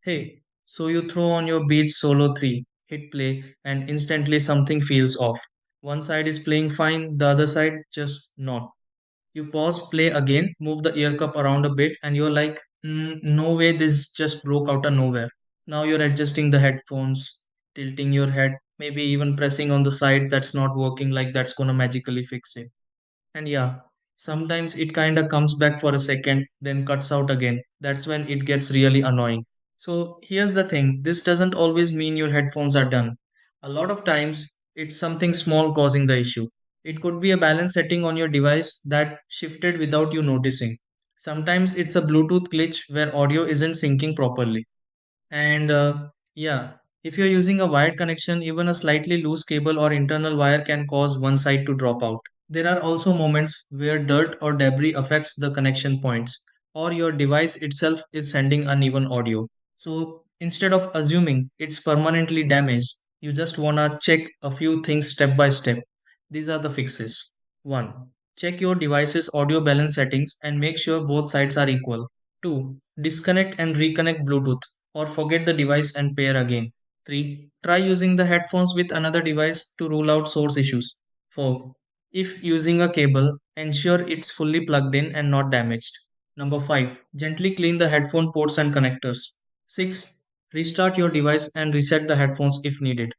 Hey, so you throw on your Beats Solo 3, hit play, and instantly something feels off. One side is playing fine, the other side just not. You pause, play again, move the ear cup around a bit, and you're like, no way, this just broke out of nowhere. Now you're adjusting the headphones, tilting your head, maybe even pressing on the side that's not working, like that's gonna magically fix it. And yeah, sometimes it kinda comes back for a second, then cuts out again. That's when it gets really annoying. So here's the thing, this doesn't always mean your headphones are done. A lot of times, it's something small causing the issue. It could be a balance setting on your device that shifted without you noticing. Sometimes it's a Bluetooth glitch where audio isn't syncing properly. And yeah, if you're using a wired connection, even a slightly loose cable or internal wire can cause one side to drop out. There are also moments where dirt or debris affects the connection points, or your device itself is sending uneven audio. So instead of assuming it's permanently damaged, you just wanna check a few things step by step. These are the fixes. 1. Check your device's audio balance settings and make sure both sides are equal. 2. Disconnect and reconnect Bluetooth or forget the device and pair again. 3. Try using the headphones with another device to rule out source issues. 4. If using a cable, ensure it's fully plugged in and not damaged. Number 5. Gently clean the headphone ports and connectors. 6. Restart your device and reset the headphones if needed.